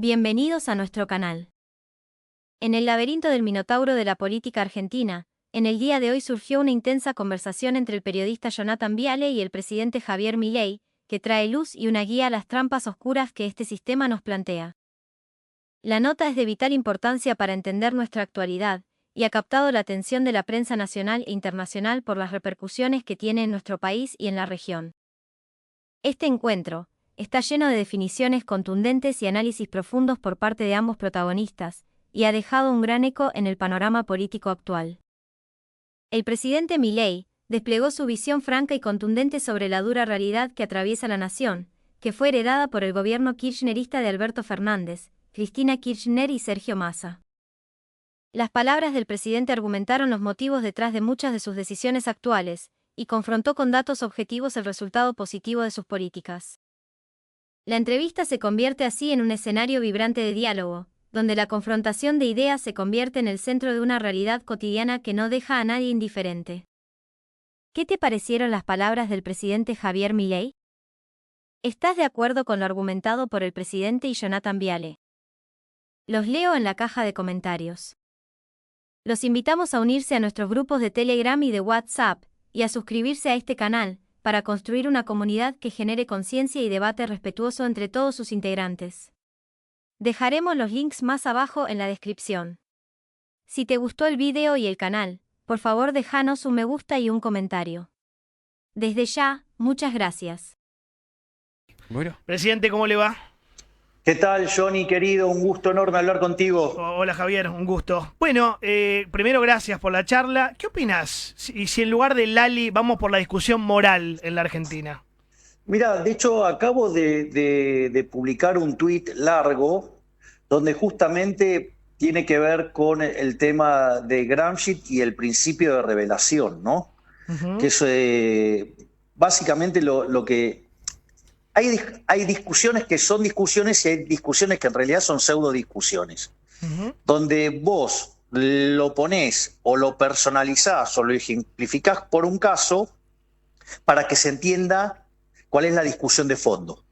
Bienvenidos a nuestro canal. En el laberinto del Minotauro de la política argentina, en el día de hoy surgió una intensa conversación entre el periodista Jonathan Viale y el presidente Javier Milei, que trae luz y una guía a las trampas oscuras que este sistema nos plantea. La nota es de vital importancia para entender nuestra actualidad, y ha captado la atención de la prensa nacional e internacional por las repercusiones que tiene en nuestro país y en la región. Este encuentro está lleno de definiciones contundentes y análisis profundos por parte de ambos protagonistas, y ha dejado un gran eco en el panorama político actual. El presidente Milei desplegó su visión franca y contundente sobre la dura realidad que atraviesa la nación, que fue heredada por el gobierno kirchnerista de Alberto Fernández, Cristina Kirchner y Sergio Massa. Las palabras del presidente argumentaron los motivos detrás de muchas de sus decisiones actuales, y confrontó con datos objetivos el resultado positivo de sus políticas. La entrevista se convierte así en un escenario vibrante de diálogo, donde la confrontación de ideas se convierte en el centro de una realidad cotidiana que no deja a nadie indiferente. ¿Qué te parecieron las palabras del presidente Javier Milei? ¿Estás de acuerdo con lo argumentado por el presidente y Jonathan Viale? Los leo en la caja de comentarios. Los invitamos a unirse a nuestros grupos de Telegram y de WhatsApp, y a suscribirse a este canal, para construir una comunidad que genere conciencia y debate respetuoso entre todos sus integrantes. Dejaremos los links más abajo en la descripción. Si te gustó el video y el canal, por favor déjanos un me gusta y un comentario. Desde ya, muchas gracias. Bueno. Presidente, ¿cómo le va? ¿Qué tal, Johnny, querido? Un gusto enorme hablar contigo. Hola, Javier, un gusto. Bueno, primero gracias por la charla. ¿Qué opinas si en lugar de Lali vamos por la discusión moral en la Argentina? Mira, de hecho acabo de publicar un tuit largo donde justamente tiene que ver con el tema de Gramsci y el principio de revelación, ¿no? Que es básicamente lo que... Hay discusiones que son discusiones y hay discusiones que en realidad son pseudo discusiones, donde vos lo ponés o lo personalizás o lo ejemplificás por un caso para que se entienda cuál es la discusión de fondo.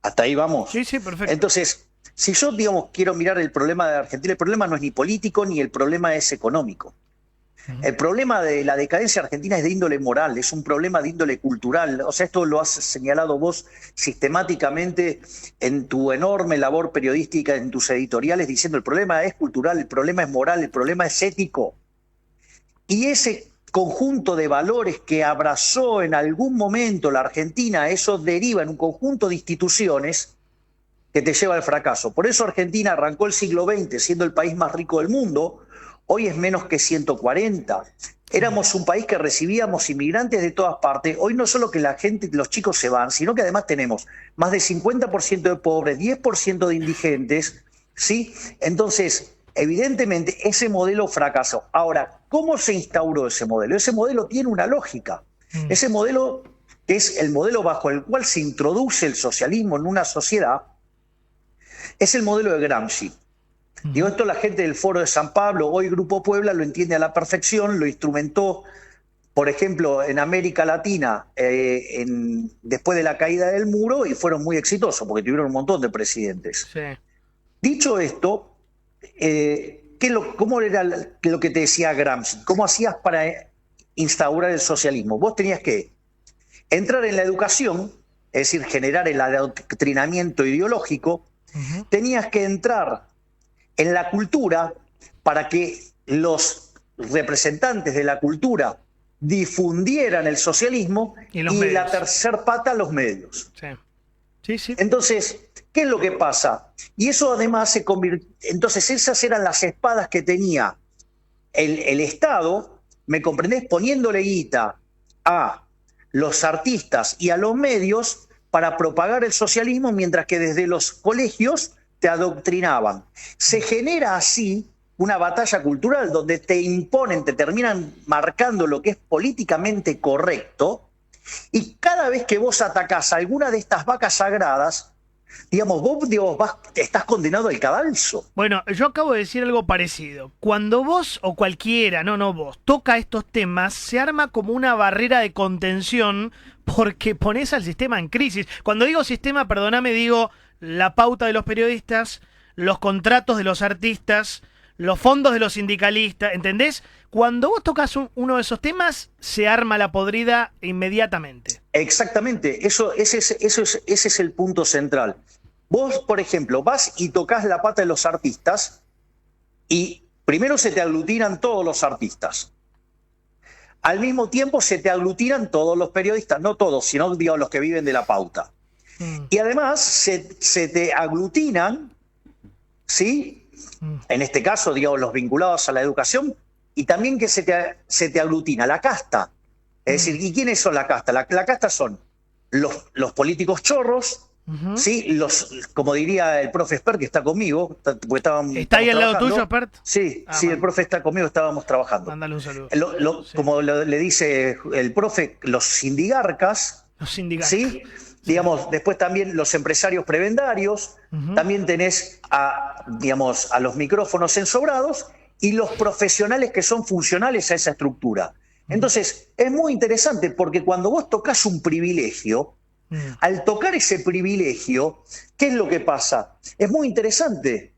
¿Hasta ahí vamos? Sí, perfecto. Entonces, si yo, digamos, quiero mirar el problema de Argentina, el problema no es ni político ni el problema es económico. El problema de la decadencia argentina es de índole moral, es un problema de índole cultural. O sea, esto lo has señalado vos sistemáticamente en tu enorme labor periodística, en tus editoriales, diciendo el problema es cultural, el problema es moral, el problema es ético. Y ese conjunto de valores que abrazó en algún momento la Argentina, eso deriva en un conjunto de instituciones que te lleva al fracaso. Por eso Argentina arrancó el siglo XX siendo el país más rico del mundo. Hoy es menos que 140. Éramos un país que recibíamos inmigrantes de todas partes. Hoy no solo que la gente, los chicos se van, sino que además tenemos más del 50% de pobres, 10% de indigentes, ¿sí? Entonces, evidentemente, ese modelo fracasó. Ahora, ¿cómo se instauró ese modelo? Ese modelo tiene una lógica. Ese modelo, que es el modelo bajo el cual se introduce el socialismo en una sociedad, es el modelo de Gramsci. Digo, esto la gente del Foro de San Pablo, hoy Grupo Puebla, lo entiende a la perfección, lo instrumentó, por ejemplo, en América Latina después de la caída del muro y fueron muy exitosos porque tuvieron un montón de presidentes. Sí. Dicho esto, ¿cómo era lo que te decía Gramsci? ¿Cómo hacías para instaurar el socialismo? Vos tenías que entrar en la educación, es decir, generar el adoctrinamiento ideológico, tenías que entrar en la cultura para que los representantes de la cultura difundieran el socialismo y la tercer pata, los medios. Sí. Entonces, ¿qué es lo que pasa? Y eso además se convirtió... Entonces, esas eran las espadas que tenía el Estado, ¿me comprendés? Poniéndole guita a los artistas y a los medios para propagar el socialismo, mientras que desde los colegios te adoctrinaban. Se genera así una batalla cultural donde te imponen, te terminan marcando lo que es políticamente correcto, y cada vez que vos atacás a alguna de estas vacas sagradas, digamos, vos estás condenado al cadalso. Bueno, yo acabo de decir algo parecido. Cuando vos o cualquiera, no vos, toca estos temas, se arma como una barrera de contención porque pones al sistema en crisis. Cuando digo sistema, perdóname, digo la pauta de los periodistas, los contratos de los artistas, los fondos de los sindicalistas, ¿entendés? Cuando vos tocas uno de esos temas, se arma la podrida inmediatamente. Exactamente, ese es el punto central. Vos, por ejemplo, vas y tocas la pata de los artistas y primero se te aglutinan todos los artistas. Al mismo tiempo se te aglutinan todos los periodistas, no todos, sino digamos, los que viven de la pauta. Y además se te aglutinan, ¿sí? En este caso, digamos, los vinculados a la educación, y también que se te aglutina la casta. Es decir, ¿y quiénes son la casta? La casta son los políticos chorros, ¿sí? Como diría el profe Spert, que está conmigo. ¿Está ahí al lado tuyo, Spert? Sí, el profe está conmigo, estábamos trabajando. Mándale un saludo. Sí. Como le dice el profe, los sindigarcas. Los sindigarcas. ¿Sí? Digamos, después también los empresarios prebendarios, también tenés a los micrófonos ensobrados y los profesionales que son funcionales a esa estructura. Entonces, es muy interesante porque cuando vos tocas un privilegio, al tocar ese privilegio, ¿qué es lo que pasa? Es muy interesante,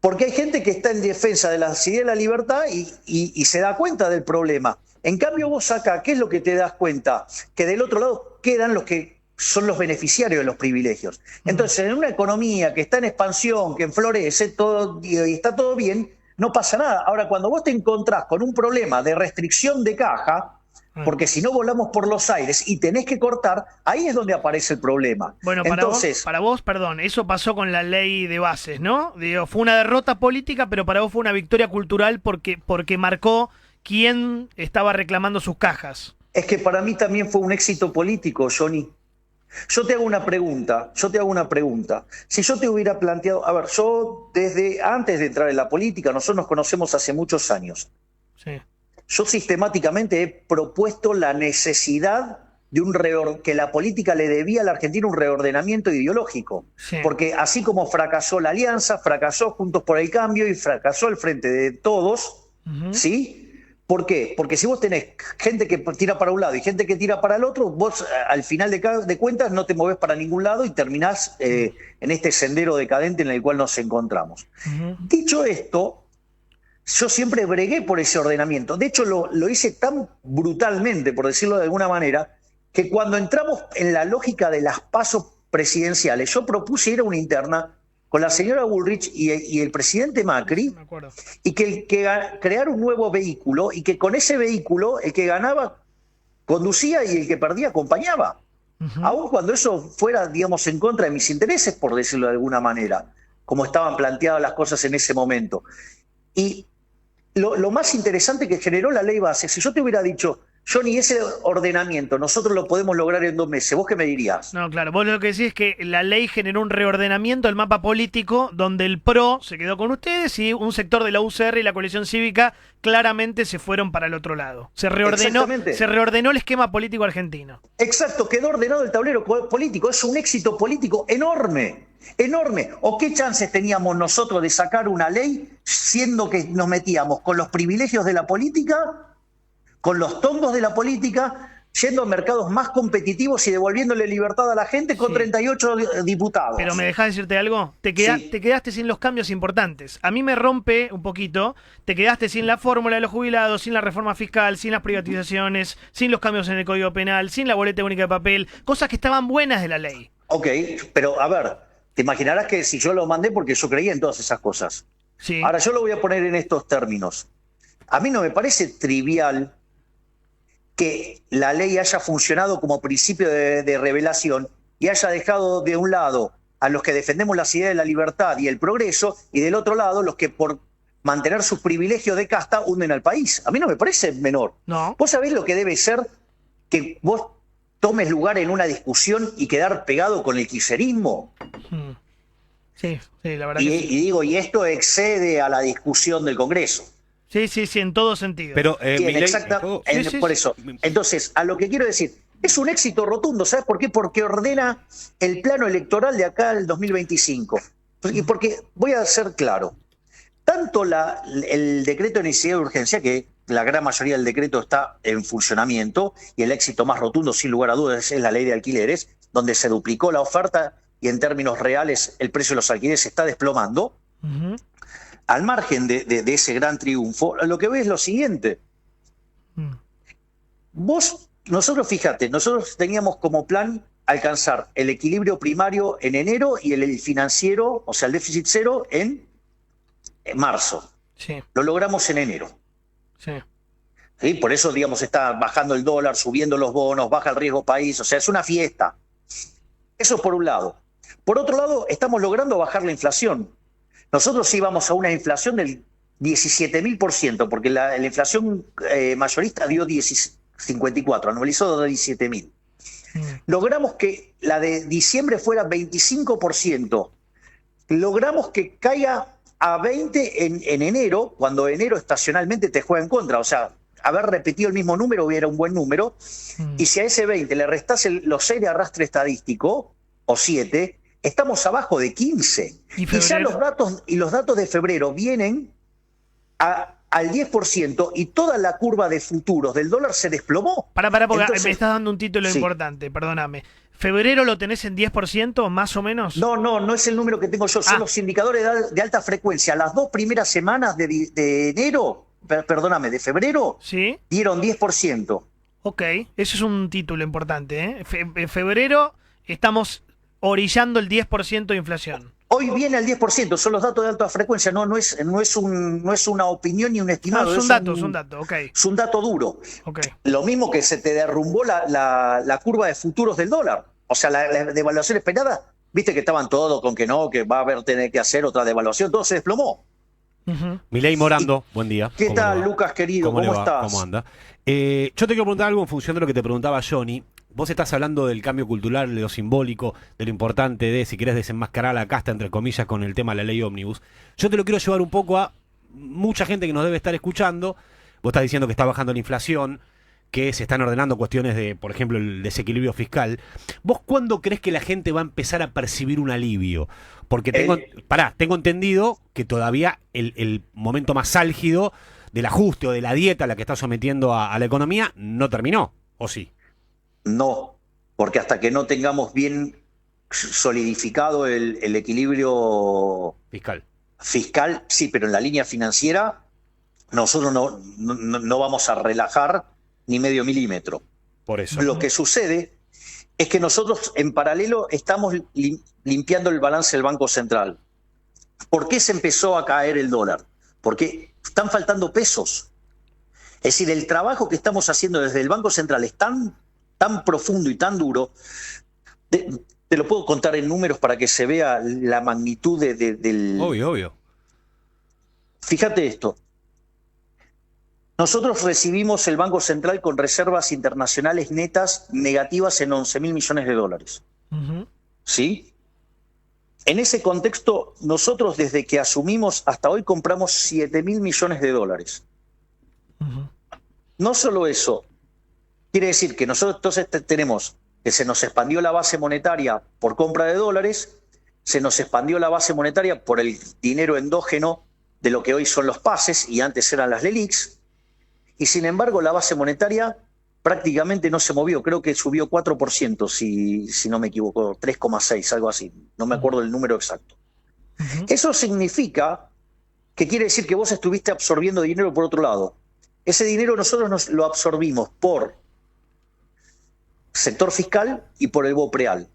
porque hay gente que está en defensa de la ideas de la libertad y se da cuenta del problema. En cambio, vos acá, ¿qué es lo que te das cuenta? Que del otro lado quedan los que son los beneficiarios de los privilegios. Entonces, en una economía que está en expansión, que florece todo, y está todo bien, no pasa nada. Ahora, cuando vos te encontrás con un problema de restricción de caja, porque si no volamos por los aires y tenés que cortar, ahí es donde aparece el problema. Bueno, para vos, perdón, eso pasó con la ley de bases, ¿no? Digo, fue una derrota política, pero para vos fue una victoria cultural porque marcó quién estaba reclamando sus cajas. Es que para mí también fue un éxito político, Johnny. Yo te hago una pregunta. Si yo te hubiera planteado, a ver, yo desde antes de entrar en la política, nosotros nos conocemos hace muchos años. Sí. Yo sistemáticamente he propuesto la necesidad de que la política le debía a la Argentina un reordenamiento ideológico. Sí. Porque así como fracasó la Alianza, fracasó Juntos por el Cambio y fracasó el Frente de Todos, ¿sí? ¿Por qué? Porque si vos tenés gente que tira para un lado y gente que tira para el otro, vos al final de cuentas no te movés para ningún lado y terminás en este sendero decadente en el cual nos encontramos. Dicho esto, yo siempre bregué por ese ordenamiento. De hecho, lo hice tan brutalmente, por decirlo de alguna manera, que cuando entramos en la lógica de las pasos presidenciales, yo propuse ir a una interna con la señora Bullrich y el presidente Macri, y que crear un nuevo vehículo, y que con ese vehículo el que ganaba conducía y el que perdía acompañaba. Aun cuando eso fuera, digamos, en contra de mis intereses, por decirlo de alguna manera, como estaban planteadas las cosas en ese momento. Y lo más interesante que generó la ley base, si yo te hubiera dicho, Johnny, ese ordenamiento nosotros lo podemos lograr en 2 meses, ¿vos qué me dirías? No, claro, vos lo que decís es que la ley generó un reordenamiento del mapa político donde el PRO se quedó con ustedes y un sector de la UCR y la coalición cívica claramente se fueron para el otro lado. Se reordenó el esquema político argentino. Exacto, quedó ordenado el tablero político. Es un éxito político enorme, enorme. ¿O qué chances teníamos nosotros de sacar una ley siendo que nos metíamos con los privilegios de la política, con los tongos de la política, yendo a mercados más competitivos y devolviéndole libertad a la gente con 38 diputados? Pero ¿me dejás decirte algo? Te quedaste sin los cambios importantes. A mí me rompe un poquito, te quedaste sin la fórmula de los jubilados, sin la reforma fiscal, sin las privatizaciones, sin los cambios en el Código Penal, sin la boleta única de papel, cosas que estaban buenas de la ley. Ok, pero a ver, te imaginarás que si yo lo mandé porque yo creía en todas esas cosas. Sí. Ahora yo lo voy a poner en estos términos. A mí no me parece trivial que la ley haya funcionado como principio de revelación y haya dejado de un lado a los que defendemos las ideas de la libertad y el progreso, y del otro lado los que por mantener sus privilegios de casta hunden al país. A mí no me parece menor. No. ¿Vos sabés lo que debe ser que vos tomes lugar en una discusión y quedar pegado con el kirchnerismo? Sí, la verdad que sí. Y digo, y esto excede a la discusión del Congreso. Sí, en todo sentido. Pero, por eso. Entonces, a lo que quiero decir, es un éxito rotundo. ¿Sabes por qué? Porque ordena el plano electoral de acá al 2025. Y porque, voy a ser claro, tanto el decreto de necesidad de urgencia, que la gran mayoría del decreto está en funcionamiento, y el éxito más rotundo, sin lugar a dudas, es la ley de alquileres, donde se duplicó la oferta y en términos reales el precio de los alquileres se está desplomando, al margen de ese gran triunfo, lo que veo es lo siguiente. Nosotros, fíjate, nosotros teníamos como plan alcanzar el equilibrio primario en enero y el financiero, o sea, el déficit cero en marzo. Sí. Lo logramos en enero. Sí. ¿Sí? Por eso, digamos, está bajando el dólar, subiendo los bonos, baja el riesgo país, o sea, es una fiesta. Eso por un lado. Por otro lado, estamos logrando bajar la inflación. Nosotros íbamos a una inflación del 17.000%, porque la inflación mayorista dio 54, anualizó de 17.000. Logramos que la de diciembre fuera 25%. Logramos que caiga a 20 en enero, cuando enero estacionalmente te juega en contra. O sea, haber repetido el mismo número hubiera un buen número. Y si a ese 20 le restás los 6 de arrastre estadístico, o 7, estamos abajo de 15. Y ya los datos de febrero vienen al 10% y toda la curva de futuros del dólar se desplomó. Porque entonces, me estás dando un título importante, perdóname. ¿Febrero lo tenés en 10% más o menos? No es el número que tengo yo, son los indicadores de alta frecuencia. Las 2 primeras semanas de enero, de febrero, ¿sí? Dieron 10%. Ok, eso es un título importante, ¿eh? En febrero estamos orillando el 10% de inflación. Hoy viene al 10%, son los datos de alta frecuencia, no es una opinión ni un estimado. Es un dato, ok. Es un dato duro. Okay. Lo mismo que se te derrumbó la curva de futuros del dólar. O sea, la devaluación esperada, viste que estaban todos con que no, que va a tener que hacer otra devaluación, todo se desplomó. Milei Morando, buen día. ¿Qué tal, Lucas, querido? ¿Cómo estás? ¿Cómo anda? Yo te quiero preguntar algo en función de lo que te preguntaba Johnny. Vos estás hablando del cambio cultural, de lo simbólico, de lo importante de, si querés, desenmascarar la casta, entre comillas, con el tema de la ley ómnibus. Yo te lo quiero llevar un poco a mucha gente que nos debe estar escuchando. Vos estás diciendo que está bajando la inflación, que se están ordenando cuestiones de, por ejemplo, el desequilibrio fiscal. ¿Vos cuándo crees que la gente va a empezar a percibir un alivio? Porque tengo entendido que todavía el momento más álgido del ajuste o de la dieta a la que está sometiendo a la economía no terminó, ¿o sí? No, porque hasta que no tengamos bien solidificado el equilibrio fiscal, sí, pero en la línea financiera nosotros no vamos a relajar ni medio milímetro. Por eso. Lo que sucede es que nosotros en paralelo estamos limpiando el balance del Banco Central. ¿Por qué se empezó a caer el dólar? Porque están faltando pesos. Es decir, el trabajo que estamos haciendo desde el Banco Central es tan profundo y tan duro. Te lo puedo contar en números para que se vea la magnitud del... Obvio. Fíjate esto. Nosotros recibimos el Banco Central con reservas internacionales netas negativas en 11.000 millones de dólares. ¿Sí? En ese contexto, nosotros desde que asumimos hasta hoy compramos 7.000 millones de dólares. No solo eso, quiere decir que nosotros entonces tenemos que se nos expandió la base monetaria por compra de dólares, se nos expandió la base monetaria por el dinero endógeno de lo que hoy son los pases y antes eran las LELIQs, y sin embargo la base monetaria prácticamente no se movió, creo que subió 4%, si no me equivoco, 3,6, algo así, no me acuerdo el número exacto. Eso significa que quiere decir que vos estuviste absorbiendo dinero por otro lado. Ese dinero nosotros lo absorbimos por sector fiscal y por el BOPREAL.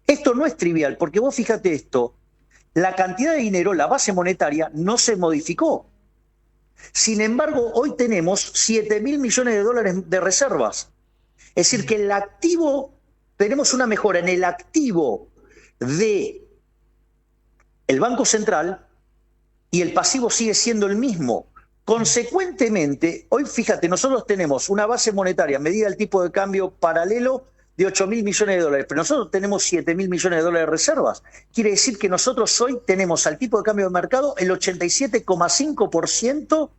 Esto no es trivial, porque vos fíjate esto, la cantidad de dinero, la base monetaria, no se modificó. Sin embargo, hoy tenemos 7.000 millones de dólares de reservas. Es decir, que el activo, tenemos una mejora en el activo del Banco Central y el pasivo sigue siendo el mismo. Consecuentemente, hoy fíjate, nosotros tenemos una base monetaria medida el tipo de cambio paralelo de 8.000 millones de dólares, pero nosotros tenemos 7.000 millones de dólares de reservas. Quiere decir que nosotros hoy tenemos al tipo de cambio de mercado el 87,5%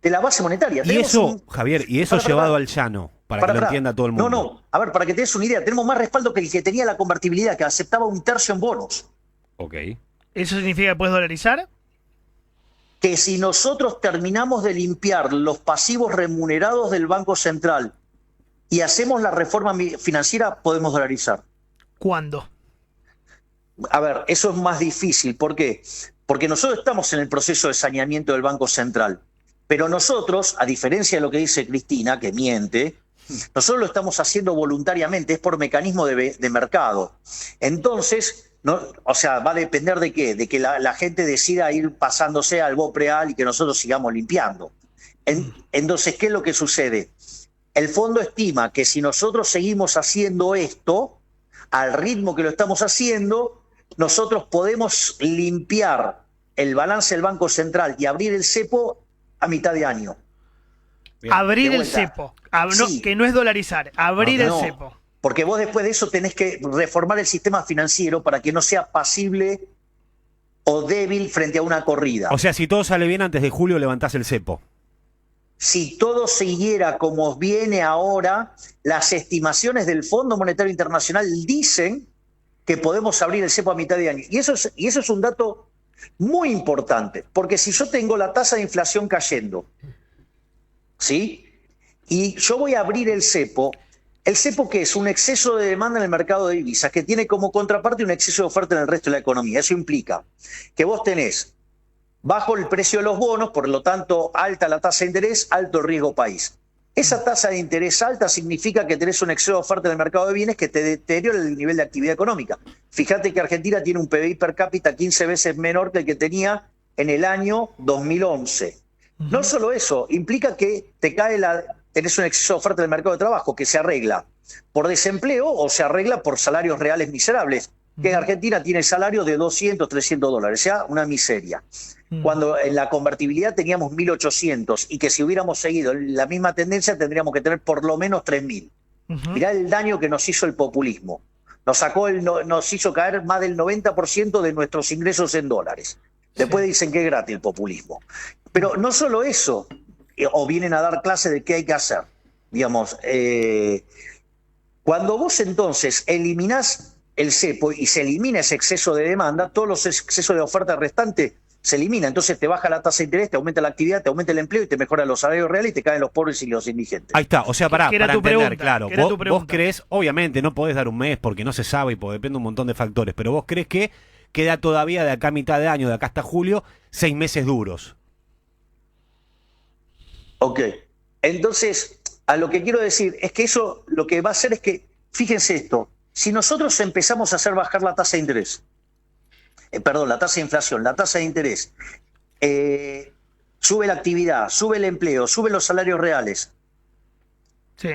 de la base monetaria. Y eso, Javier, llevado al llano, para que lo entienda todo el mundo. No, a ver, para que te des una idea, tenemos más respaldo que el que tenía la convertibilidad, que aceptaba 1/3 en bonos. Ok. ¿Eso significa que puedes dolarizar? Que si nosotros terminamos de limpiar los pasivos remunerados del Banco Central y hacemos la reforma financiera, podemos dolarizar. ¿Cuándo? A ver, eso es más difícil. ¿Por qué? Porque nosotros estamos en el proceso de saneamiento del Banco Central. Pero nosotros, a diferencia de lo que dice Cristina, que miente, nosotros lo estamos haciendo voluntariamente, es por mecanismo de mercado. Entonces, no, o sea, va a depender de qué, de que la gente decida ir pasándose al BOPREAL y que nosotros sigamos limpiando. Entonces, ¿qué es lo que sucede? El fondo estima que si nosotros seguimos haciendo esto, al ritmo que lo estamos haciendo, nosotros podemos limpiar el balance del Banco Central y abrir el cepo a mitad de año. Bien. Abrir el vuelta. cepo, sí. Que no es dolarizar, abrir el cepo. Porque vos después de eso tenés que reformar el sistema financiero para que no sea pasible o débil frente a una corrida. O sea, si todo sale bien antes de julio, levantás el cepo. Si todo siguiera como viene ahora, las estimaciones del Fondo Monetario Internacional dicen que podemos abrir el cepo a mitad de año. Y eso es un dato muy importante, porque si yo tengo la tasa de inflación cayendo, ¿sí? Y yo voy a abrir el cepo que es un exceso de demanda en el mercado de divisas, que tiene como contraparte un exceso de oferta en el resto de la economía. Eso implica que vos tenés bajo el precio de los bonos, por lo tanto, alta la tasa de interés, alto el riesgo país. Esa tasa de interés alta significa que tenés un exceso de oferta en el mercado de bienes que te deteriora el nivel de actividad económica. Fíjate que Argentina tiene un PBI per cápita 15 veces menor que el que tenía en el año 2011. No solo eso, implica que tenés un exceso de oferta en el mercado de trabajo que se arregla por desempleo o se arregla por salarios reales miserables, que en Argentina tiene salarios de 200, 300 dólares, o sea, una miseria. Cuando en la convertibilidad teníamos 1.800 y que si hubiéramos seguido la misma tendencia tendríamos que tener por lo menos 3.000. Mirá el daño que nos hizo el populismo. Nos hizo caer más del 90% de nuestros ingresos en dólares. Después dicen que es gratis el populismo. Pero no solo eso, o vienen a dar clases de qué hay que hacer. Digamos, cuando vos entonces eliminás el cepo y se elimina ese exceso de demanda, todos los excesos de oferta restante se elimina. Entonces te baja la tasa de interés, te aumenta la actividad, te aumenta el empleo y te mejora los salarios reales y te caen los pobres y los indigentes. Ahí está, o sea, para entender, pregunta, claro, vos crees, obviamente no podés dar un mes porque no se sabe y depende de un montón de factores, pero vos crees que queda todavía de acá a mitad de año, de acá hasta julio, 6 meses duros. Ok, entonces a lo que quiero decir es que eso lo que va a hacer es que, fíjense esto, si nosotros empezamos a hacer bajar la tasa de interés, la tasa de inflación, la tasa de interés, sube la actividad, sube el empleo, suben los salarios reales. Sí.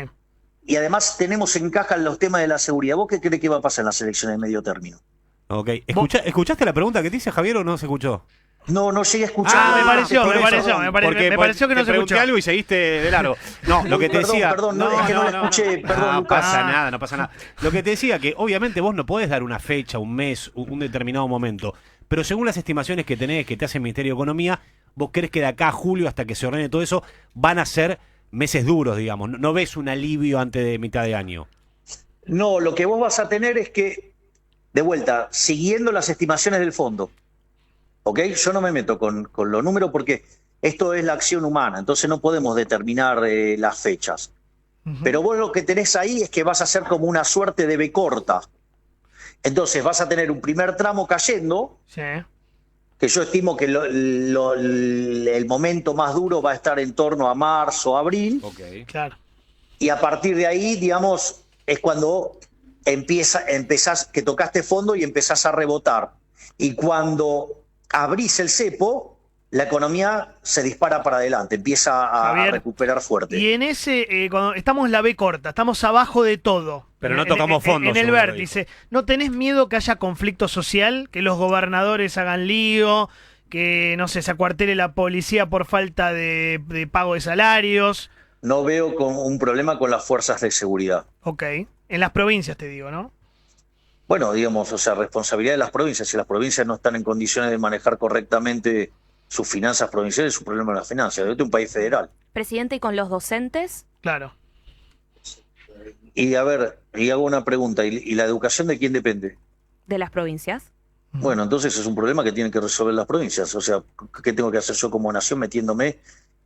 Y además tenemos en caja los temas de la seguridad. ¿Vos qué crees que va a pasar en las elecciones de medio término? Ok. ¿Escuchaste la pregunta que te hice, Javier, o no se escuchó? No llegué a escuchar. Me pareció que no se escuchó. Algo y seguiste de largo. No, lo que te decía. Perdón, no lo escuché. Perdón, no pasa nada, no pasa nada. Lo que te decía, que obviamente vos no podés dar una fecha, un mes, un determinado momento. Pero según las estimaciones que tenés, que te hace el Ministerio de Economía, vos crees que de acá a julio, hasta que se ordene todo eso, van a ser meses duros, digamos. No ves un alivio antes de mitad de año. No, lo que vos vas a tener es que, de vuelta, siguiendo las estimaciones del fondo, ¿ok? Yo no me meto con los números porque esto es la acción humana, entonces no podemos determinar las fechas. Pero vos lo que tenés ahí es que vas a hacer como una suerte de B corta. Entonces vas a tener un primer tramo cayendo, sí, que yo estimo que el momento más duro va a estar en torno a marzo, abril. Okay. Claro. Y a partir de ahí, digamos, es cuando empezás, que tocaste fondo y empezás a rebotar. Y cuando abrís el cepo, la economía se dispara para adelante, empieza a recuperar fuerte. Y en cuando estamos en la B corta, estamos abajo de todo. Pero no tocamos fondo. En el vértice. ¿No tenés miedo que haya conflicto social? Que los gobernadores hagan lío, que, no sé, se acuartele la policía por falta de pago de salarios. No veo un problema con las fuerzas de seguridad. Ok. En las provincias te digo, ¿no? Bueno, digamos, o sea, responsabilidad de las provincias. Si las provincias no están en condiciones de manejar correctamente sus finanzas provinciales, es un problema de las finanzas. Este es un país federal. Presidente, ¿y con los docentes? Claro. Y a ver, y hago una pregunta. ¿Y la educación de quién depende? ¿De las provincias? Bueno, entonces es un problema que tienen que resolver las provincias. O sea, ¿qué tengo que hacer yo como nación metiéndome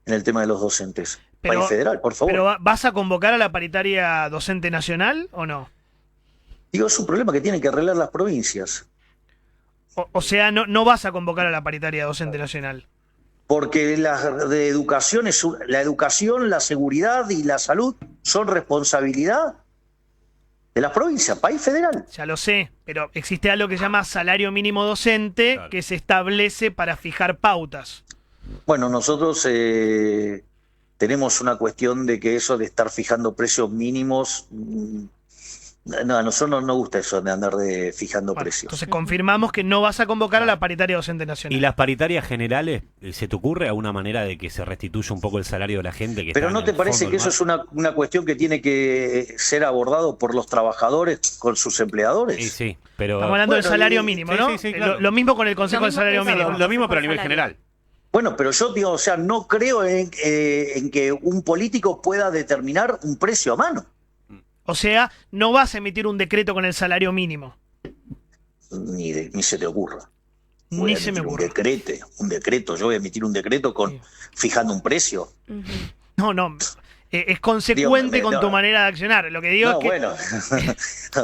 en el tema de los docentes? País federal, por favor. ¿Pero vas a convocar a la paritaria docente nacional o no? Digo, es un problema que tienen que arreglar las provincias. O sea, no vas a convocar a la paritaria docente nacional. Porque la educación, la seguridad y la salud son responsabilidad de las provincias, país federal. Ya lo sé, pero existe algo que se llama salario mínimo docente, Claro, que se establece para fijar pautas. Bueno, nosotros tenemos una cuestión de que eso de estar fijando precios mínimos, no, a nosotros no nos gusta eso de andar fijando Bueno, precios. entonces confirmamos que no vas a convocar a la paritaria docente nacional. ¿Y las paritarias generales, se te ocurre alguna manera de que se restituya un poco el salario de la gente que Pero está ¿no en te el parece fondo que del eso mar? es una cuestión que tiene que ser abordado por los trabajadores con sus empleadores? Sí, pero... Estamos hablando del Bueno, salario y- mínimo, sí, ¿no? sí, sí, claro. Lo mismo con el Consejo Lo del mismo Salario que Mínimo. Lo mismo, pero a nivel Salario. general. Bueno, pero yo digo, o sea, no creo en que un político pueda determinar un precio a mano. O sea, no vas a emitir un decreto con el salario mínimo. Ni se te ocurra. Voy Ni a se me emitir ocurre. un decreto. Yo voy a emitir un decreto Sí. fijando un precio. No. Es consecuente Digo, con no. tu manera de accionar. Lo que digo No, es que... bueno.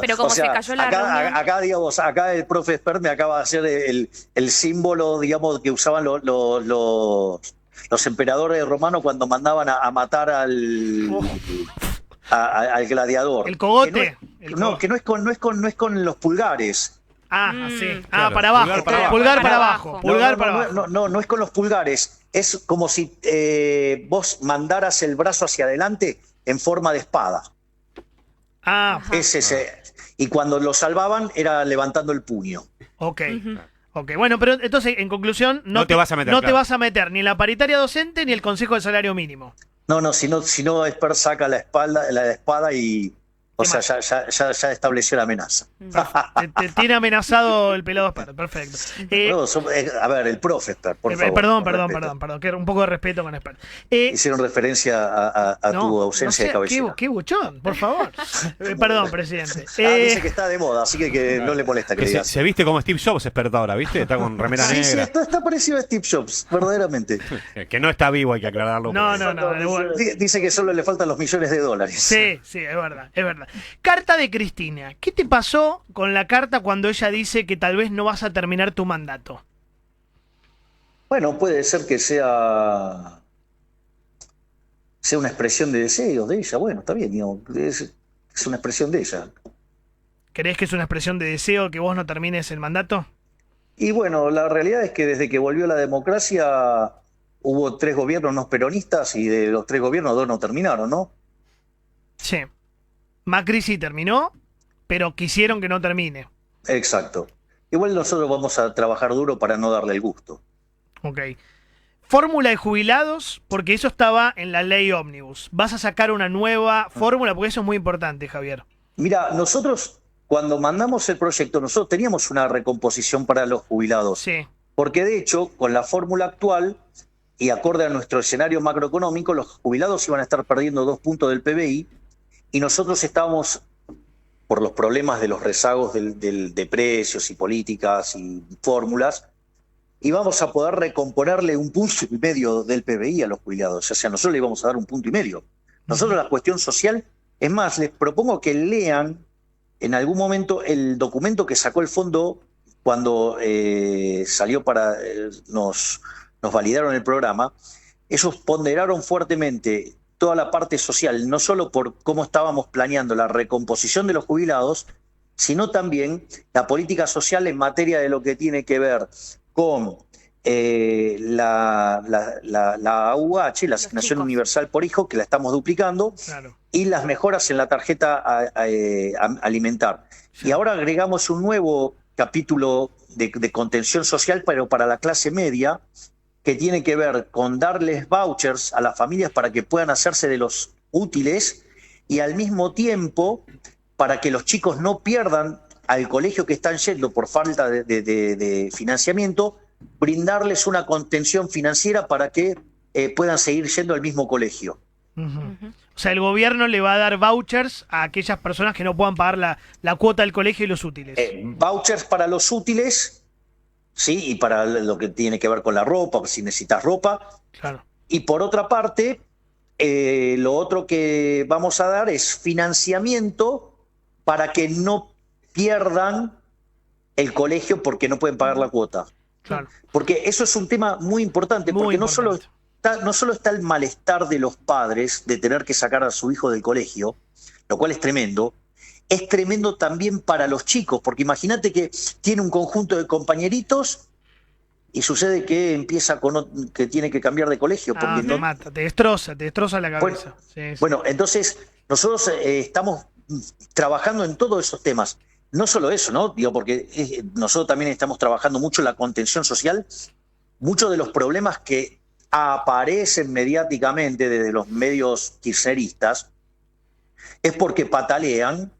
Pero como O sea, se cayó la acá, reunión. acá, digamos, acá el profe Esper me acaba de hacer el símbolo, digamos, que usaban los emperadores romanos cuando mandaban a matar al gladiador. El cogote. Que no es con los pulgares. Sí. Claro, Para abajo. pulgar para abajo. Pulgar para Para abajo. abajo. Pulgar para abajo. No es con los pulgares. Es como si vos mandaras el brazo hacia adelante en forma de espada. Ah, Ajá. Es ese. Y cuando lo salvaban era levantando el puño. ok. Ok, bueno, pero entonces, en conclusión, No te vas a meter, no te claro. vas a meter ni en la paritaria docente ni el Consejo del Salario Mínimo. No, si no Esper saca la espada y. O sea, ya estableció la amenaza. Te tiene amenazado el pelado Esper, perfecto. No, a ver, el profe Esper, por favor. Perdón, con respeto. que era un poco de respeto con Esper. Hicieron referencia a No, tu ausencia no sé, de cabecera. qué buchón, por favor. Perdón, presidente. Dice que está de moda, así que no le molesta que Que le se, digas. se viste como Steve Jobs experto ahora, ¿viste? Está con remera Sí, negra. está parecido a Steve Jobs, verdaderamente. Que no está vivo, hay que aclararlo. No, porque- Dice que solo le faltan los millones de dólares. Sí, es verdad, es verdad. Carta de Cristina. ¿Qué te pasó con la carta cuando ella dice que tal vez no vas a terminar tu mandato? Bueno, puede ser que sea una expresión de deseos de ella. Bueno, está bien, digo, es una expresión de ella. ¿Crees que es una expresión de deseo que vos no termines el mandato? Y bueno, la realidad es que desde que volvió la democracia hubo 3 gobiernos no peronistas y de los 3 gobiernos 2 no terminaron, ¿no? Sí. Macri sí terminó, pero quisieron que no termine. Exacto. Igual nosotros vamos a trabajar duro para no darle el gusto. Ok. Fórmula de jubilados, porque eso estaba en la ley ómnibus. ¿Vas a sacar una nueva fórmula? Porque eso es muy importante, Javier. Mira, nosotros cuando mandamos el proyecto, nosotros teníamos una recomposición para los jubilados. Sí. Porque de hecho, con la fórmula actual y acorde a nuestro escenario macroeconómico, los jubilados iban a estar perdiendo 2 puntos del PBI y nosotros estábamos, por los problemas de los rezagos de precios y políticas y fórmulas, íbamos a poder recomponerle 1,5 puntos del PBI a los jubilados. O sea, nosotros le íbamos a dar 1,5 puntos. Nosotros la cuestión social, es más, les propongo que lean en algún momento el documento que sacó el fondo cuando salió para nos validaron el programa. Ellos ponderaron fuertemente toda la parte social, no solo por cómo estábamos planeando la recomposición de los jubilados, sino también la política social en materia de lo que tiene que ver con la AUH, la Asignación chicos. Universal por Hijo, que la estamos duplicando, Claro. y las mejoras en la tarjeta alimentar. Y ahora agregamos un nuevo capítulo de contención social, pero para la clase media, que tiene que ver con darles vouchers a las familias para que puedan hacerse de los útiles y al mismo tiempo para que los chicos no pierdan al colegio que están yendo por falta de financiamiento, brindarles una contención financiera para que puedan seguir yendo al mismo colegio. Ujú. O sea, el gobierno le va a dar vouchers a aquellas personas que no puedan pagar la cuota del colegio y los útiles. Vouchers para los útiles, sí, y para lo que tiene que ver con la ropa, si necesitas ropa. Claro. Y por otra parte, lo otro que vamos a dar es financiamiento para que no pierdan el colegio porque no pueden pagar la cuota. Claro. Porque eso es un tema muy importante, Muy porque importante. no solo está el malestar de los padres de tener que sacar a su hijo del colegio, lo cual es tremendo también para los chicos, porque imagínate que tiene un conjunto de compañeritos y sucede que empieza que tiene que cambiar de colegio. Porque Te mata, te destroza la cabeza. Bueno, entonces nosotros estamos trabajando en todos esos temas. No solo eso, ¿no? Digo, porque nosotros también estamos trabajando mucho en la contención social. Muchos de los problemas que aparecen mediáticamente desde los medios kirchneristas es porque patalean,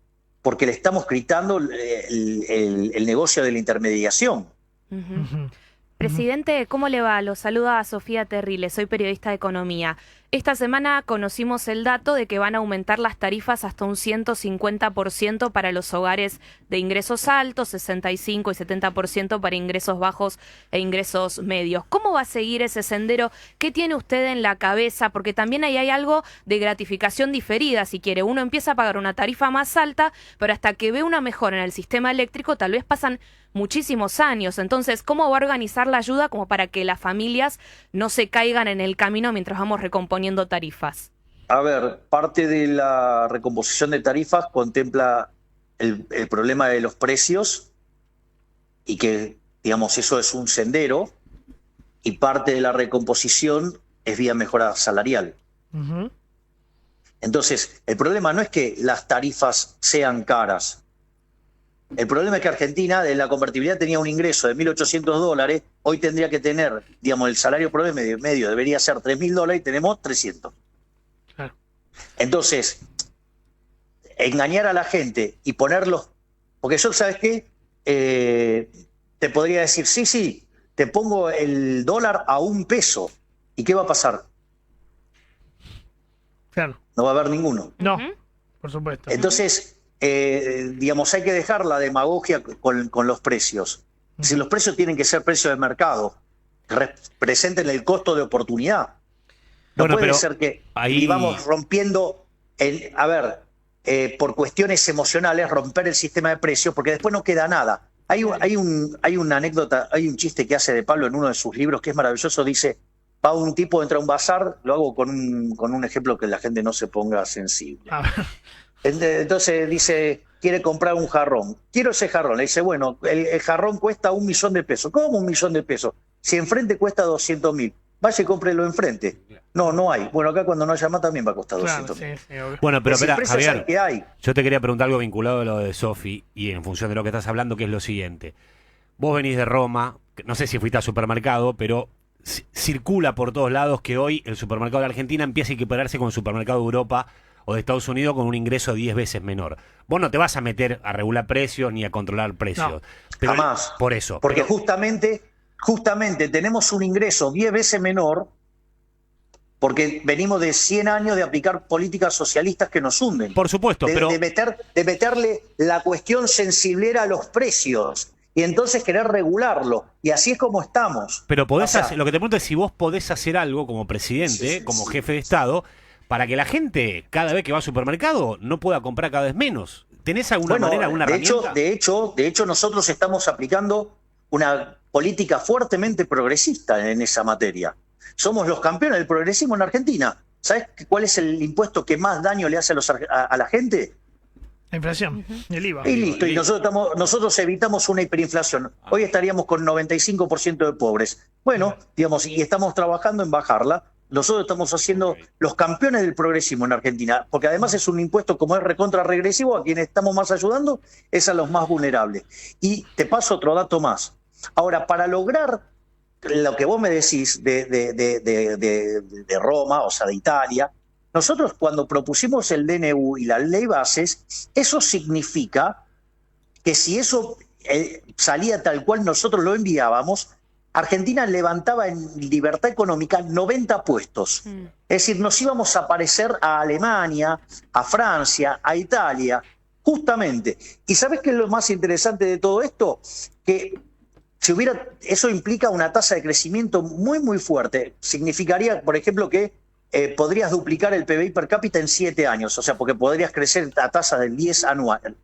porque le estamos gritando el negocio de la intermediación. Ujú. Presidente, ¿cómo le va? Lo saluda Sofía Terrile, soy periodista de economía. Esta semana conocimos el dato de que van a aumentar las tarifas hasta un 150% para los hogares de ingresos altos, 65 y 70% para ingresos bajos e ingresos medios. ¿Cómo va a seguir ese sendero? ¿Qué tiene usted en la cabeza? Porque también ahí hay algo de gratificación diferida, si quiere. Uno empieza a pagar una tarifa más alta, pero hasta que ve una mejora en el sistema eléctrico tal vez pasan muchísimos años. Entonces, ¿cómo va a organizar la ayuda como para que las familias no se caigan en el camino mientras vamos recomponiendo tarifas? A ver, parte de la recomposición de tarifas contempla el problema de los precios y que, digamos, eso es un sendero, y parte de la recomposición es vía mejora salarial. Ujú. Entonces, el problema no es que las tarifas sean caras. El problema es que Argentina, de la convertibilidad, tenía un ingreso de $1.800, hoy tendría que tener, digamos, el salario medio debería ser $3.000 y tenemos 300. Claro. Entonces, engañar a la gente y ponerlos, porque yo, ¿sabes qué? Te podría decir, sí, te pongo el dólar a $1, ¿y qué va a pasar? Claro. No va a haber ninguno. No, Ujú. por supuesto. Entonces, digamos, hay que dejar la demagogia con los precios. Si los precios tienen que ser precios de mercado, que representen el costo de oportunidad. No Bueno, puede pero ser que ahí- vivamos rompiendo, por cuestiones emocionales, romper el sistema de precios, porque después no queda nada. Hay una anécdota, hay un chiste que hace de Pablo en uno de sus libros que es maravilloso. Dice, va un tipo, entra a un bazar, lo hago con un ejemplo que la gente no se ponga sensible. A ver. Entonces dice, quiere comprar un jarrón. Quiero ese jarrón. Le dice, bueno, el jarrón cuesta $1.000.000. ¿Cómo $1.000.000? Si enfrente cuesta 200.000. Vaya y cómprelo enfrente. No hay. Bueno, acá cuando no haya más también va a costar Claro, 200.000. sí, obvio. Bueno, pero Si espera, precios hay Javier, que hay. yo te quería preguntar algo vinculado a lo de Sofi y en función de lo que estás hablando, que es lo siguiente. Vos venís de Roma, no sé si fuiste al supermercado, pero circula por todos lados que hoy el supermercado de Argentina empieza a equipararse con el supermercado de Europa o de Estados Unidos con un ingreso 10 veces menor. Vos no te vas a meter a regular precios ni a controlar precios. No, pero jamás. Por eso. Porque pero- justamente tenemos un ingreso 10 veces menor porque venimos de 100 años de aplicar políticas socialistas que nos hunden. por supuesto, pero... de meterle la cuestión sensiblera a los precios y entonces querer regularlo. Y así es como estamos. Pero podés O sea, hacer, lo que te pregunto es si vos podés hacer algo como presidente, Sí. como jefe de Estado, para que la gente, cada vez que va al supermercado, no pueda comprar cada vez menos. ¿Tenés alguna manera, alguna herramienta? de hecho, nosotros estamos aplicando una política fuertemente progresista en esa materia. Somos los campeones del progresismo en Argentina. ¿Sabes cuál es el impuesto que más daño le hace a la gente? La inflación, el IVA. Y listo, y nosotros evitamos una hiperinflación. Hoy estaríamos con 95% de pobres. Bueno, digamos, y estamos trabajando en bajarla. Nosotros estamos haciendo los campeones del progresismo en Argentina, porque además es un impuesto, como es recontra regresivo, a quienes estamos más ayudando es a los más vulnerables. Y te paso otro dato más. Ahora, para lograr lo que vos me decís de Roma, o sea, de Italia, nosotros cuando propusimos el DNU y la ley bases, eso significa que si eso salía tal cual nosotros lo enviábamos, Argentina levantaba en libertad económica 90 puestos. Es decir, nos íbamos a parecer a Alemania, a Francia, a Italia, justamente. ¿Y sabés qué es lo más interesante de todo esto? Que eso implica una tasa de crecimiento muy, muy fuerte. Significaría, por ejemplo, que podrías duplicar el PBI per cápita en 7 años, o sea, porque podrías crecer a tasa del 10 anual.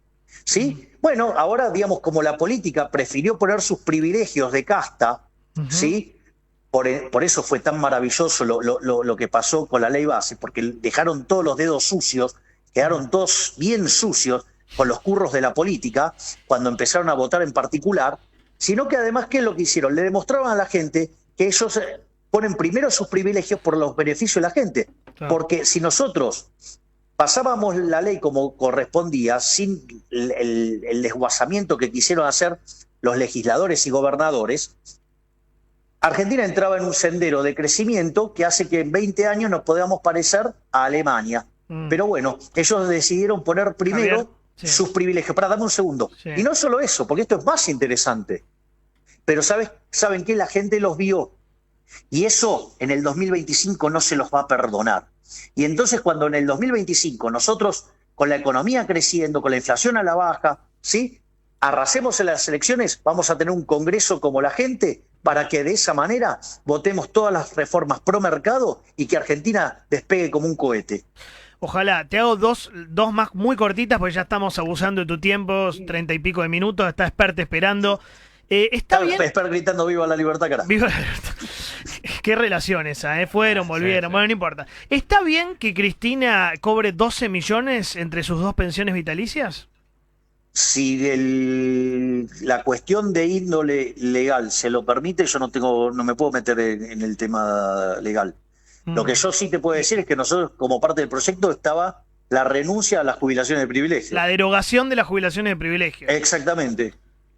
¿Sí? Bueno, ahora, digamos, como la política prefirió poner sus privilegios de casta, ¿sí? Por eso fue tan maravilloso lo que pasó con la ley base, porque dejaron todos los dedos sucios, quedaron todos bien sucios con los curros de la política, cuando empezaron a votar en particular, sino que además, ¿qué es lo que hicieron? Le demostraron a la gente que ellos ponen primero sus privilegios por los beneficios de la gente. Claro. Porque si nosotros pasábamos la ley como correspondía, sin el desguazamiento que quisieron hacer los legisladores y gobernadores, Argentina entraba en un sendero de crecimiento que hace que en 20 años nos podamos parecer a Alemania. Pero bueno, ellos decidieron poner primero Javier, sí. sus privilegios. Dame un segundo. Sí. Y no solo eso, porque esto es más interesante. Pero ¿saben qué? La gente los vio. Y eso en el 2025 no se los va a perdonar. Y entonces cuando en el 2025 nosotros, con la economía creciendo, con la inflación a la baja, ¿sí?, arrasemos en las elecciones, vamos a tener un congreso como la gente para que de esa manera votemos todas las reformas pro mercado y que Argentina despegue como un cohete. Ojalá. Te hago dos más muy cortitas porque ya estamos abusando de tu tiempo, 30 y pico de minutos, está Expert esperando. ¿Está bien? Esper gritando viva la libertad, carajo. Viva la libertad. Qué relación esa, fueron, volvieron, sí. Bueno, no importa. ¿Está bien que Cristina cobre 12 millones entre sus dos pensiones vitalicias? Si la cuestión de índole legal se lo permite, yo no me puedo meter en el tema legal. Lo que yo sí te puedo decir es que nosotros, como parte del proyecto, estaba la renuncia a las jubilaciones de privilegio. La derogación de las jubilaciones de privilegio. Exactamente.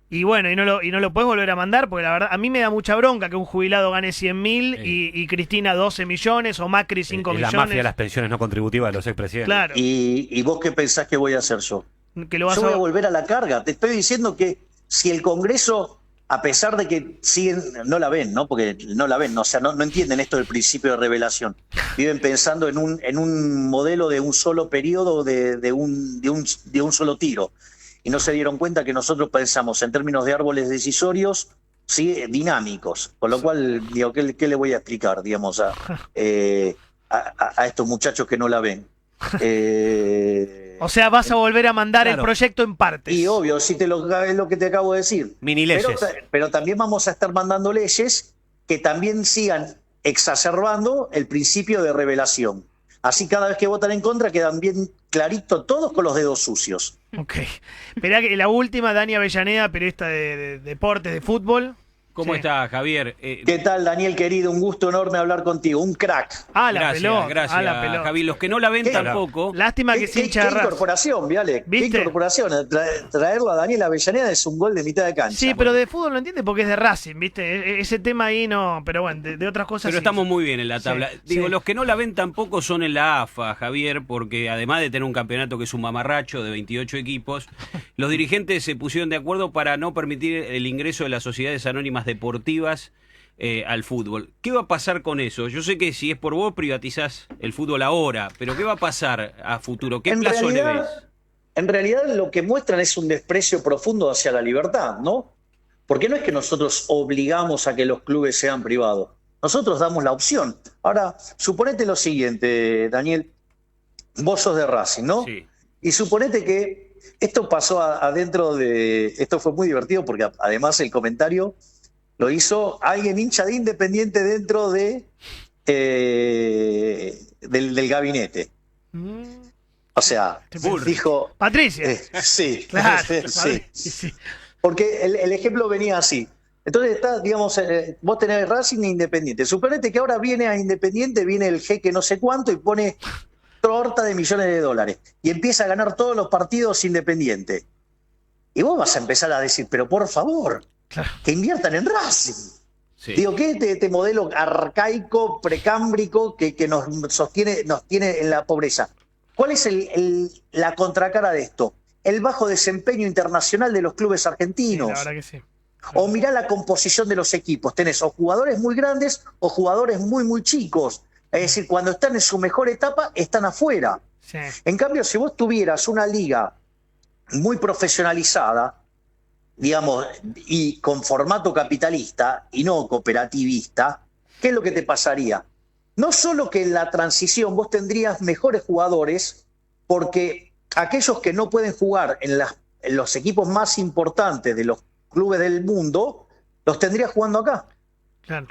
Y bueno, y no lo puedes volver a mandar, porque la verdad, a mí me da mucha bronca que un jubilado gane 100.000 y Cristina 12 millones o Macri 5 Es millones. la mafia de las pensiones no contributivas de los expresidentes. Claro. ¿Y vos qué pensás que voy a hacer yo? Que lo vas Yo voy a... a volver a la carga. Te estoy diciendo que si el Congreso, a pesar de que siguen, no la ven, ¿no? Porque no la ven, o sea, no entienden esto del principio de revelación. Viven pensando en un modelo de un solo periodo, de un solo tiro. Y no se dieron cuenta que nosotros pensamos en términos de árboles decisorios, sí, dinámicos. Con lo cual, digo, ¿qué le voy a explicar, digamos, a estos muchachos que no la ven? O sea, vas a volver a mandar el Claro. proyecto en partes. Y obvio, si es lo que te acabo de decir. Mini leyes. Pero también vamos a estar mandando leyes que también sigan exacerbando el principio de revelación. Así cada vez que votan en contra quedan bien clarito todos con los dedos sucios. Ok. Esperá que la última, Dani Avellaneda, periodista de deportes, de fútbol. ¿Cómo Sí. está, Javier? ¿Qué tal, Daniel, querido? Un gusto enorme hablar contigo. Un crack. Ah, la Gracias, pelota. gracias, Ah, la pelota. Javi. Los que no la ven ¿Qué? tampoco. Lástima que se hincha de ¿Qué Racing. incorporación, Viale? ¿Viste? ¿Qué incorporación? Traerlo a Daniel Avellaneda es un gol de mitad de cancha. Sí, pero de fútbol no entiende porque es de Racing, ¿viste? Ese tema ahí no, pero bueno, de otras cosas Pero sí. estamos muy bien en la tabla. Sí, Digo, sí. los que no la ven tampoco son en la AFA, Javier, porque además de tener un campeonato que es un mamarracho de 28 equipos, los dirigentes se pusieron de acuerdo para no permitir el ingreso de las sociedades anónimas deportivas al fútbol. ¿Qué va a pasar con eso? Yo sé que si es por vos privatizás el fútbol ahora, pero ¿qué va a pasar a futuro? ¿Qué plazo le ves? En realidad lo que muestran es un desprecio profundo hacia la libertad, ¿no? Porque no es que nosotros obligamos a que los clubes sean privados. Nosotros damos la opción. Ahora, suponete lo siguiente, Daniel. Vos sos de Racing, ¿no? Sí. Y suponete que esto pasó adentro de... Esto fue muy divertido porque además el comentario lo hizo alguien hincha de Independiente dentro de del gabinete. O sea, dijo... Patricia. Sí, Claro. sí. Sí. Porque el ejemplo venía así. Entonces está, digamos, vos tenés Racing e Independiente. Suponete que ahora viene a Independiente, viene el jeque no sé cuánto y pone torta de millones de dólares. Y empieza a ganar todos los partidos Independiente. Y vos vas a empezar a decir, pero por favor, Claro. que inviertan en Racing. Sí. Digo, ¿qué es este modelo arcaico, precámbrico que nos tiene en la pobreza? ¿Cuál es la contracara de esto? El bajo desempeño internacional de los clubes Sí, argentinos. la verdad que sí. O mirá la composición de los equipos. Tenés o jugadores muy grandes o jugadores muy, muy chicos. Es decir, cuando están en su mejor etapa, están afuera. Sí. En cambio, si vos tuvieras una liga muy profesionalizada, digamos, y con formato capitalista y no cooperativista, ¿qué es lo que te pasaría? No solo que en la transición vos tendrías mejores jugadores, porque aquellos que no pueden jugar en las los equipos más importantes de los clubes del mundo, los tendría jugando acá. Claro.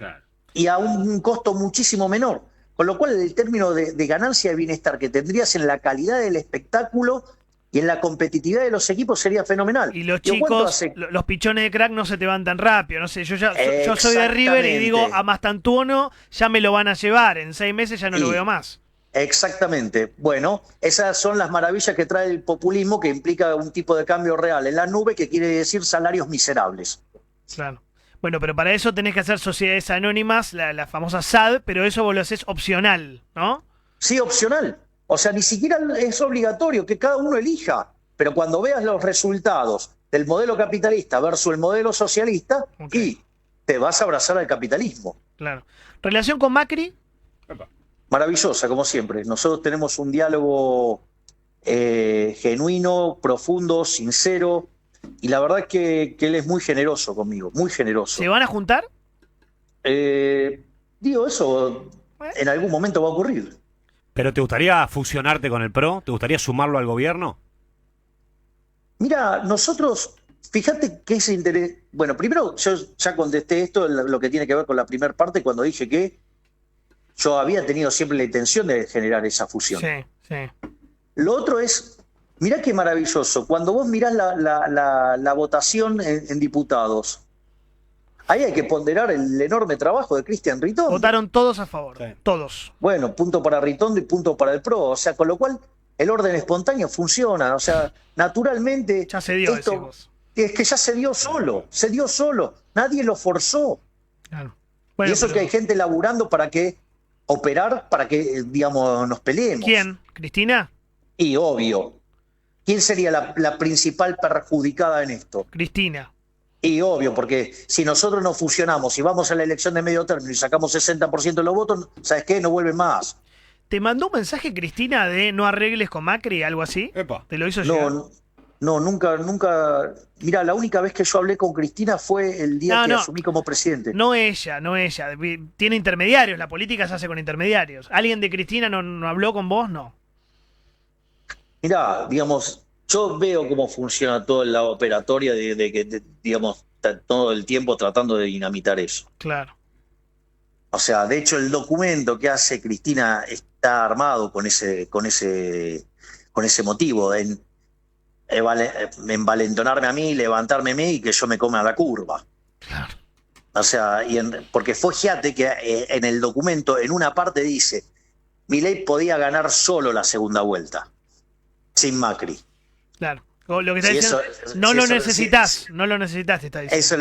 Y a un costo muchísimo menor. Con lo cual el término de ganancia de bienestar que tendrías en la calidad del espectáculo y en la competitividad de los equipos sería fenomenal. Y los Digo, ¿cuánto chicos, hace? los pichones de crack no se te van tan rápido. No sé, yo soy de River y digo, a Mastantuono ya me lo van a llevar. En 6 meses ya no lo veo más. Exactamente. Bueno, esas son las maravillas que trae el populismo, que implica un tipo de cambio real en la nube, que quiere decir salarios miserables. Claro. Bueno, pero para eso tenés que hacer sociedades anónimas, la famosa SAD, pero eso vos lo haces opcional, ¿no? Sí, opcional. O sea, ni siquiera es obligatorio que cada uno elija. Pero cuando veas los resultados del modelo capitalista versus el modelo socialista, y te vas a abrazar al capitalismo. Claro. ¿Relación con Macri? Maravillosa, como siempre. Nosotros tenemos un diálogo genuino, profundo, sincero, y la verdad es que él es muy generoso conmigo, muy generoso. ¿Se van a juntar? Digo, eso en algún momento va a ocurrir. ¿Pero te gustaría fusionarte con el PRO? ¿Te gustaría sumarlo al gobierno? Mira, nosotros, fíjate que ese interés... Bueno, primero yo ya contesté esto, lo que tiene que ver con la primera parte, cuando dije que yo había tenido siempre la intención de generar esa fusión. Sí, sí. Lo otro es, mirá qué maravilloso, cuando vos mirás la votación en diputados, ahí hay que ponderar el enorme trabajo de Cristian Ritondo. Votaron todos a favor, Sí. todos. Bueno, punto para Ritondo y punto para el PRO, o sea, con lo cual el orden espontáneo funciona, o sea, naturalmente... Ya se dio, esto, decimos. es que ya se dio solo, nadie lo forzó. Claro. Y Bueno, eso pero que hay gente laburando para que digamos, nos peleemos. ¿quién? ¿Cristina? Y obvio, ¿quién sería la principal perjudicada en esto? Cristina. Y obvio, porque si nosotros nos fusionamos y vamos a la elección de medio término y sacamos 60% de los votos, ¿sabes qué? No vuelven más. ¿Te mandó un mensaje Cristina de no arregles con Macri, algo así? Epa. ¿Te lo hizo llegar? No, nunca. Mira, la única vez que yo hablé con Cristina fue el día que asumí como presidente. No ella. Tiene intermediarios, la política se hace con intermediarios. ¿Alguien de Cristina no habló con vos? No. Mira, digamos, yo veo cómo funciona toda la operatoria digamos, todo el tiempo tratando de dinamitar eso. Claro. O sea, de hecho, el documento que hace Cristina está armado con ese motivo, en envalentonarme a mí, levantarme a mí y que yo me coma la curva. Claro. O sea, porque fíjate que en el documento, en una parte dice, Milei podía ganar solo la segunda vuelta, sin Macri. Claro. Lo que está Sí, diciendo, no lo necesitas, te está diciendo. Eso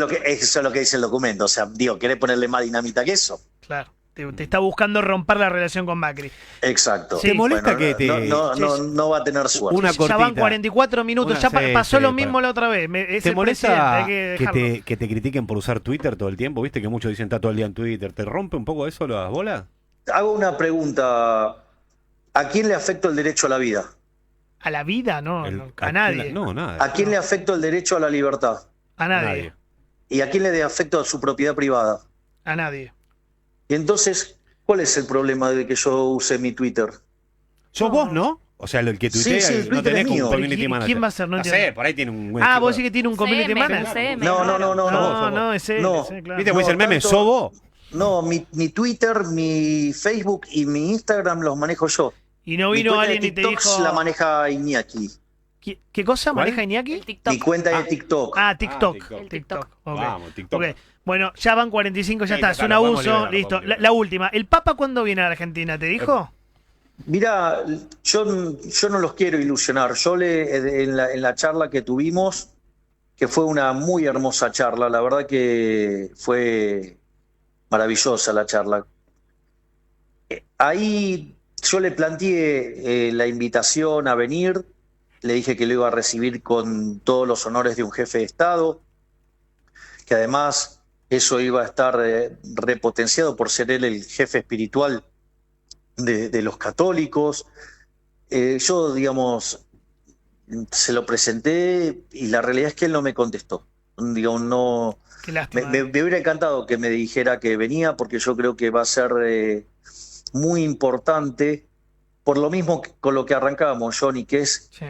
es lo que dice el documento. O sea, digo, ¿querés ponerle más dinamita que eso? Claro. Te está buscando romper la relación con Macri. Exacto. Sí. ¿Te molesta que te... No va a tener suerte. Una Ya cortita. van 44 minutos, Una, ya sí, pasó sí, lo mismo la otra vez. Es ¿Te el molesta presidente, hay que que dejarlo. te critiquen por usar Twitter todo el tiempo? ¿Viste que muchos dicen está todo el día en Twitter? ¿Te rompe un poco eso las bolas? Hago una pregunta. ¿A quién le afecta el derecho a la vida? A la vida, no, a nadie. No, nada. ¿A quién le afecta el derecho a la libertad? A nadie. ¿Y a quién le afecta a su propiedad privada? A nadie. Y entonces, ¿cuál es el problema de que yo use mi Twitter? ¿Sos vos, no? O sea, el que tuitea, Sí, el no Twitter tenés es un mío. community ¿Quién manager. va a ser? No No entiendo. sé, por ahí tiene un... Ah, vos sí que tiene un community CM, manager. CM. No, No, es él, No. sí, claro. ¿Viste cómo dice el meme? tanto- ¿Sos vos? No, mi Twitter, mi Facebook y mi Instagram los manejo yo. Y no Mi vino cuenta alguien de y te TikTok dijo... la maneja Iñaki. ¿Qué cosa ¿Cuál? maneja Iñaki? El TikTok. Mi cuenta de TikTok. Ah, TikTok. TikTok. El TikTok. Ok. Vamos, TikTok. Ok. Bueno, ya van 45, ya Sí, está. ya Es un lo podemos abuso. liberar, lo Listo. podemos liberar. La última. ¿El Papa cuándo viene a la Argentina? ¿Te dijo? Mira, yo no los quiero ilusionar. En la charla que tuvimos, que fue una muy hermosa charla, la verdad que fue maravillosa la charla. Ahí yo le planteé la invitación a venir, le dije que lo iba a recibir con todos los honores de un jefe de Estado, que además eso iba a estar repotenciado por ser él el jefe espiritual de los católicos. Yo, digamos, se lo presenté y la realidad es que él no me contestó. Digamos, no, Qué lástima. me hubiera encantado que me dijera que venía, porque yo creo que va a ser muy importante, por lo mismo con lo que arrancábamos, Johnny, que es Sí.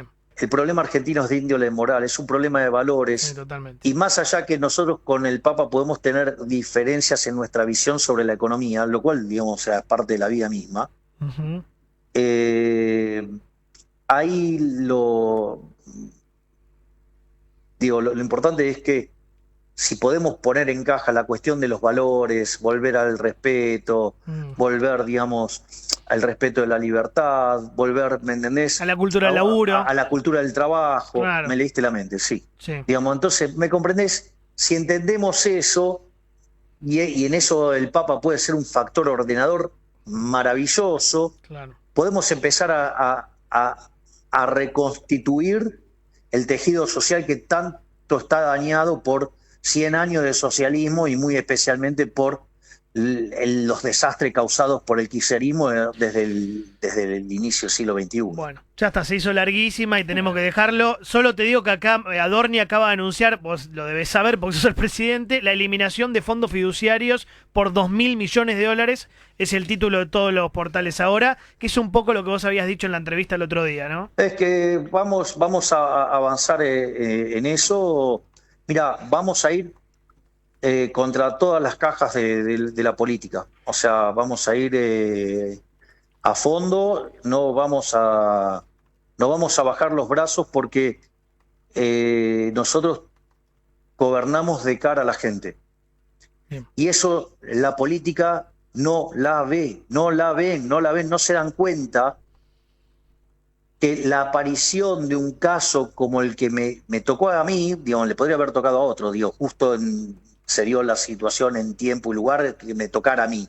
el problema argentino es de índole moral, es un problema de valores. Sí, totalmente. Y más allá que nosotros con el Papa podemos tener diferencias en nuestra visión sobre la economía, lo cual, digamos, es parte de la vida misma, Ujú. ahí lo importante es que si podemos poner en caja la cuestión de los valores, volver al respeto, volver, digamos, al respeto de la libertad, volver, ¿me entendés? A la cultura del laburo. A la cultura del trabajo. Claro. Me leíste la mente, sí. Sí. Digamos, entonces, ¿me comprendés? Si entendemos eso, y en eso el Papa puede ser un factor ordenador maravilloso, Claro. podemos empezar a reconstituir el tejido social que tanto está dañado por 100 años de socialismo y muy especialmente por los desastres causados por el kirchnerismo desde el inicio del siglo XXI. Bueno, ya está, se hizo larguísima y tenemos que dejarlo. Solo te digo que acá Adorni acaba de anunciar, vos lo debes saber porque sos el presidente, la eliminación de fondos fiduciarios por 2.000 millones de dólares. Es el título de todos los portales ahora, que es un poco lo que vos habías dicho en la entrevista el otro día, ¿no? Es que vamos a avanzar en eso. Mira, vamos a ir contra todas las cajas de la política. O sea, vamos a ir a fondo, no vamos a bajar los brazos porque nosotros gobernamos de cara a la gente. Bien. Y eso la política no la ve, no se dan cuenta que la aparición de un caso como el que me tocó a mí, digamos, le podría haber tocado a otro, digo, justo se dio la situación en tiempo y lugar que me tocara a mí,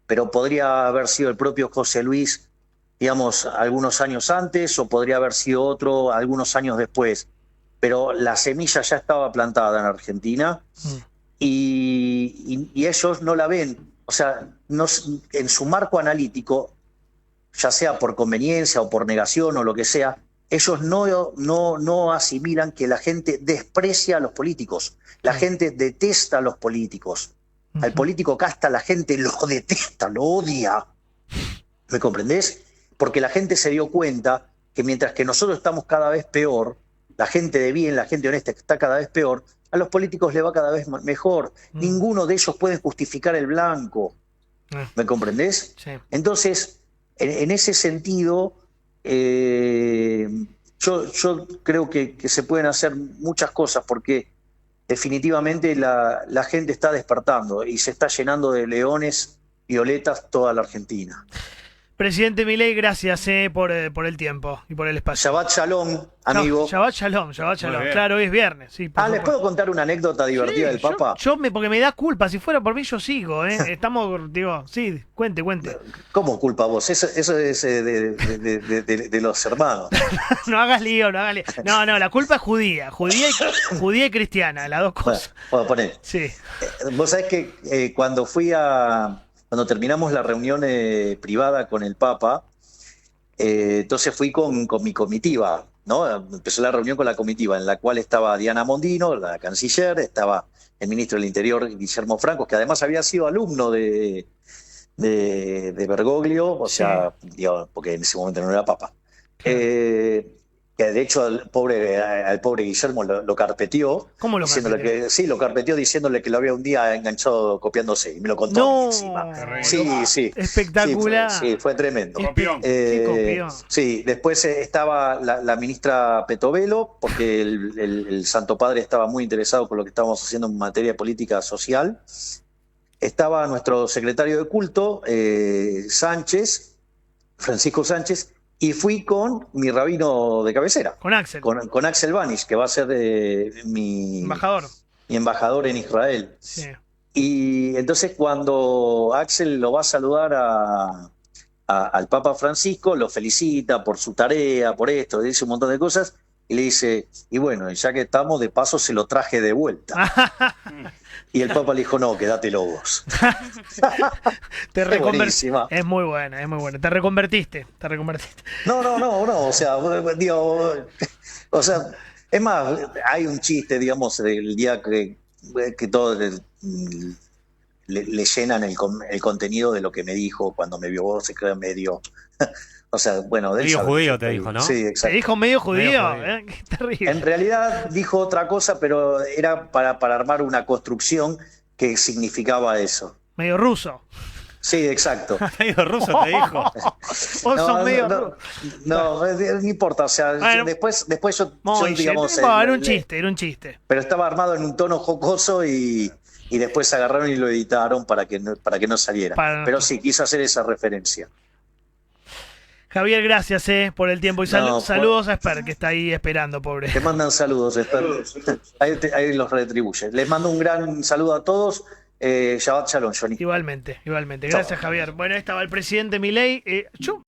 pero podría haber sido el propio José Luis, digamos, algunos años antes, o podría haber sido otro algunos años después, pero la semilla ya estaba plantada en Argentina y ellos no la ven, o sea, en su marco analítico, ya sea por conveniencia o por negación o lo que sea, ellos no asimilan que la gente desprecia a los políticos, la gente detesta a los políticos. Al político casta la gente lo detesta, lo odia. ¿Me comprendés? Porque la gente se dio cuenta que mientras que nosotros estamos cada vez peor, la gente de bien, la gente honesta está cada vez peor, a los políticos le va cada vez mejor. Ninguno de ellos puede justificar el blanco. ¿Me comprendés? Sí. Entonces, en ese sentido, yo creo que se pueden hacer muchas cosas porque definitivamente la gente está despertando y se está llenando de leones violetas toda la Argentina. Presidente Milei, gracias por el tiempo y por el espacio. Shabbat Shalom, amigo. No, Shabbat Shalom. Claro, hoy es viernes. Sí, ¿Les puedo contar una anécdota divertida del Papa? Porque me da culpa. Si fuera por mí, yo sigo. Estamos, digo, sí, cuente. ¿Cómo culpa vos? Eso es de los hermanos. No hagas lío. No, la culpa es judía y cristiana, las dos cosas. Bueno, poner. Sí. Vos sabés que cuando terminamos la reunión privada con el Papa, entonces fui con mi comitiva, ¿no? Empezó la reunión con la comitiva, en la cual estaba Diana Mondino, la canciller, estaba el ministro del Interior, Guillermo Franco, que además había sido alumno de Bergoglio, o sea, digamos, porque en ese momento no era Papa. Que de hecho al pobre Guillermo lo carpeteó. ¿Cómo lo carpeteó? Lo carpeteó diciéndole que lo había un día enganchado copiándose y me lo contó encima. Sí. Espectacular. Sí, fue tremendo. Copión. Sí, después estaba la ministra Petovelo, porque el Santo Padre estaba muy interesado con lo que estábamos haciendo en materia de política social. Estaba nuestro secretario de culto, Francisco Sánchez, y fui con mi rabino de cabecera. Con Axel. Con Axel Banish, que va a ser mi embajador en Israel. Sí. Y entonces cuando Axel lo va a saludar al Papa Francisco, lo felicita por su tarea, por esto, le dice un montón de cosas, y le dice, y bueno, ya que estamos, de paso se lo traje de vuelta. Y el Papa le dijo, no, quédatelo vos. Buenísima. Es muy buena. Te reconvertiste. No, o sea, es más, hay un chiste, digamos, del día que todos le llenan el contenido de lo que me dijo cuando me vio, se queda medio... O sea, bueno, de él Medio sabe judío mucho. te dijo, ¿no? Sí, Te exacto. dijo medio judío. judío. Qué terrible. En realidad dijo otra cosa, pero era para armar una construcción que significaba eso. Medio ruso. Sí, exacto. Medio ruso te dijo. Vos sos medio no, ruso. no importa, o sea, Bueno, después yo Moisés, digamos... era un chiste, era un chiste. Pero estaba armado en un tono jocoso y después se agarraron y lo editaron para que no saliera. Pero sí, quiso hacer esa referencia. Javier, gracias por el tiempo y No, saludos a Esper, que está ahí esperando, pobre. Te mandan saludos, ahí los retribuye. Les mando un gran saludo a todos. Shabbat Shalom, Johnny. Igualmente. Chao. Gracias, Javier. Bueno, ahí estaba el presidente Milei. Yo